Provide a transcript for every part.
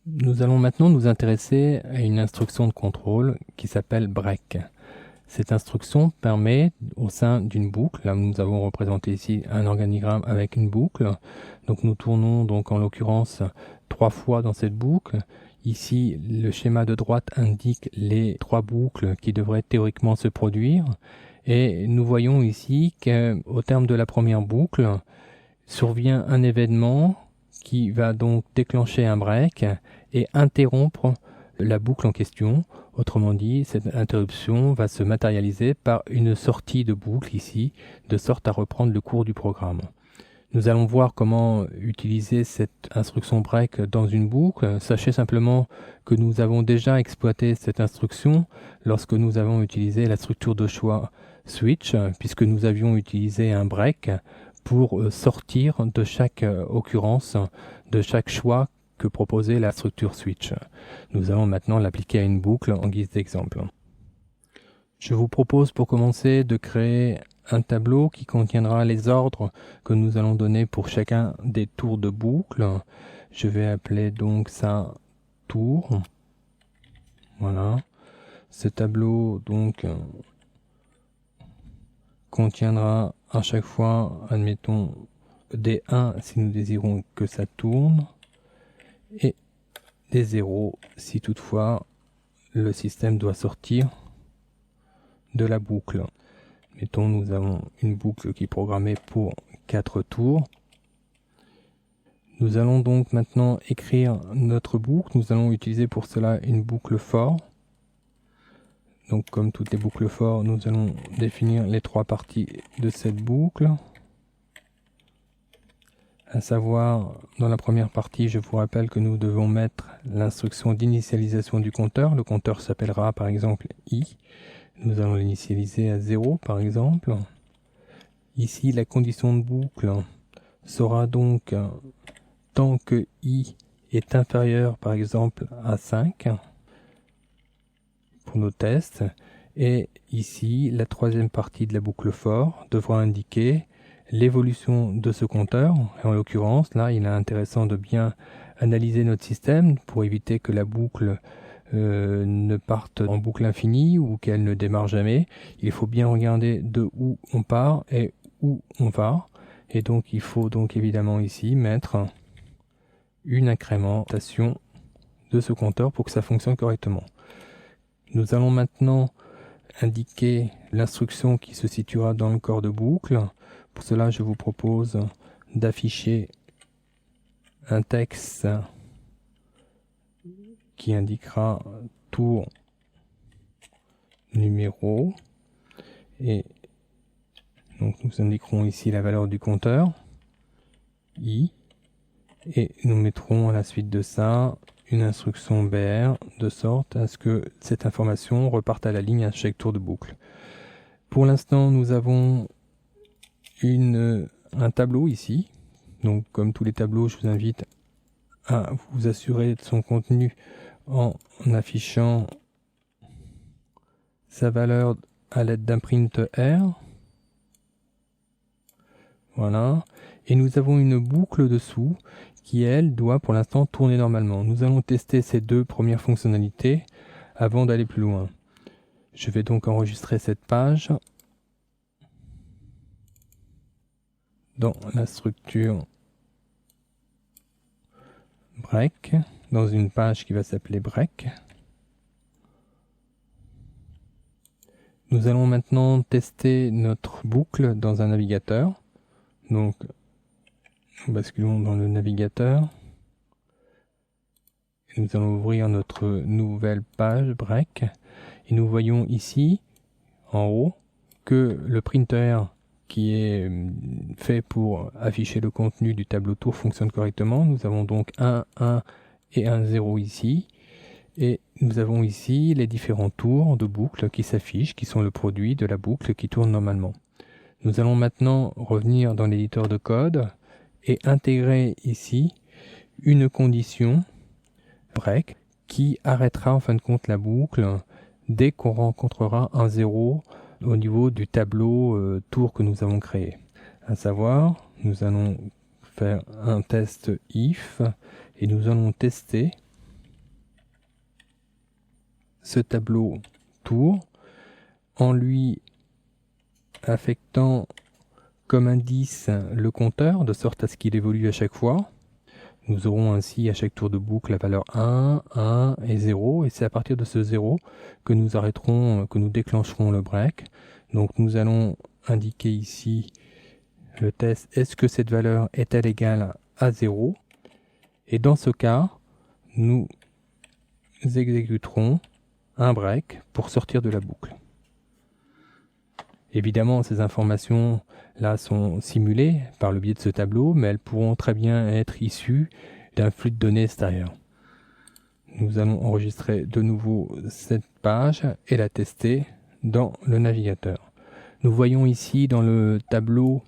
Nous allons maintenant nous intéresser à une instruction de contrôle qui s'appelle break. Cette instruction permet, au sein d'une boucle, là nous avons représenté ici un organigramme avec une boucle, donc nous tournons donc en l'occurrence 3 fois dans cette boucle. Ici, le schéma de droite indique les 3 boucles qui devraient théoriquement se produire, et nous voyons ici qu'au terme de la première boucle, survient un événement qui va donc déclencher un break et interrompre la boucle en question. Autrement dit, cette interruption va se matérialiser par une sortie de boucle ici, de sorte à reprendre le cours du programme. Nous allons voir comment utiliser cette instruction break dans une boucle. Sachez simplement que nous avons déjà exploité cette instruction lorsque nous avons utilisé la structure de choix switch, puisque nous avions utilisé un break pour sortir de chaque occurrence, de chaque choix que proposait la structure switch. Nous allons maintenant l'appliquer à une boucle en guise d'exemple. Je vous propose pour commencer de créer un tableau qui contiendra les ordres que nous allons donner pour chacun des tours de boucle. Je vais appeler donc ça tour. Voilà. Ce tableau donc contiendra à chaque fois, admettons, des 1 si nous désirons que ça tourne, et des 0 si toutefois le système doit sortir de la boucle. Mettons, nous avons une boucle qui est programmée pour 4 tours. Nous allons donc maintenant écrire notre boucle. Nous allons utiliser pour cela une boucle for. Donc comme toutes les boucles for, nous allons définir les 3 parties de cette boucle. À savoir, dans la première partie, je vous rappelle que nous devons mettre l'instruction d'initialisation du compteur. Le compteur s'appellera par exemple i. Nous allons l'initialiser à 0 par exemple. Ici, la condition de boucle sera donc tant que i est inférieur par exemple à 5 pour nos tests. Et ici, la troisième partie de la boucle for devra indiquer l'évolution de ce compteur. En l'occurrence, là, il est intéressant de bien analyser notre système pour éviter que la boucle ne parte en boucle infinie ou qu'elle ne démarre jamais. Il faut bien regarder de où on part et où on va. Et donc, il faut donc évidemment ici mettre une incrémentation de ce compteur pour que ça fonctionne correctement. Nous allons maintenant indiquer l'instruction qui se situera dans le corps de boucle. Pour cela, je vous propose d'afficher un texte qui indiquera tour numéro, et donc nous indiquerons ici la valeur du compteur i, et nous mettrons à la suite de ça une instruction BR de sorte à ce que cette information reparte à la ligne à chaque tour de boucle. Pour l'instant, nous avons un tableau ici. Donc comme tous les tableaux, je vous invite à vous assurer de son contenu en affichant sa valeur à l'aide d'un print R. Voilà. Et nous avons une boucle dessous qui, elle, doit pour l'instant tourner normalement. Nous allons tester ces 2 premières fonctionnalités avant d'aller plus loin. Je vais donc enregistrer cette page dans la structure break, dans une page qui va s'appeler break. Nous allons maintenant tester notre boucle dans un navigateur. Donc, nous basculons dans le navigateur. Nous allons ouvrir notre nouvelle page break. Et nous voyons ici, en haut, que le printer qui est fait pour afficher le contenu du tableau tour fonctionne correctement. Nous avons donc un 1 et un 0 ici. Et nous avons ici les différents tours de boucle qui s'affichent, qui sont le produit de la boucle qui tourne normalement. Nous allons maintenant revenir dans l'éditeur de code et intégrer ici une condition break qui arrêtera en fin de compte la boucle dès qu'on rencontrera un 0 au niveau du tableau tour que nous avons créé. À savoir, nous allons faire un test if et nous allons tester ce tableau tour en lui affectant comme indice le compteur, de sorte à ce qu'il évolue à chaque fois. Nous aurons ainsi à chaque tour de boucle la valeur 1, 1 et 0, et c'est à partir de ce 0 que nous arrêterons, que nous déclencherons le break. Donc nous allons indiquer ici le test, est-ce que cette valeur est-elle égale à 0? Et dans ce cas, nous exécuterons un break pour sortir de la boucle. Évidemment, ces informations-là sont simulées par le biais de ce tableau, mais elles pourront très bien être issues d'un flux de données extérieur. Nous allons enregistrer de nouveau cette page et la tester dans le navigateur. Nous voyons ici dans le tableau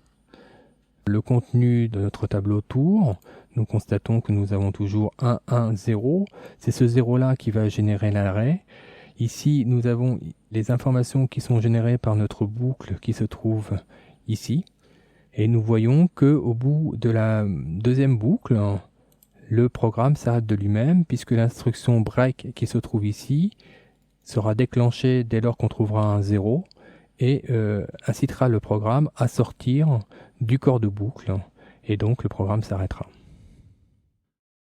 le contenu de notre tableau tour. Nous constatons que nous avons toujours 1, 1, 0. C'est ce 0-là qui va générer l'arrêt. Ici, nous avons les informations qui sont générées par notre boucle qui se trouve ici. Et nous voyons qu'au bout de la deuxième boucle, le programme s'arrête de lui-même puisque l'instruction break qui se trouve ici sera déclenchée dès lors qu'on trouvera un 0 et incitera le programme à sortir du corps de boucle. Et donc le programme s'arrêtera.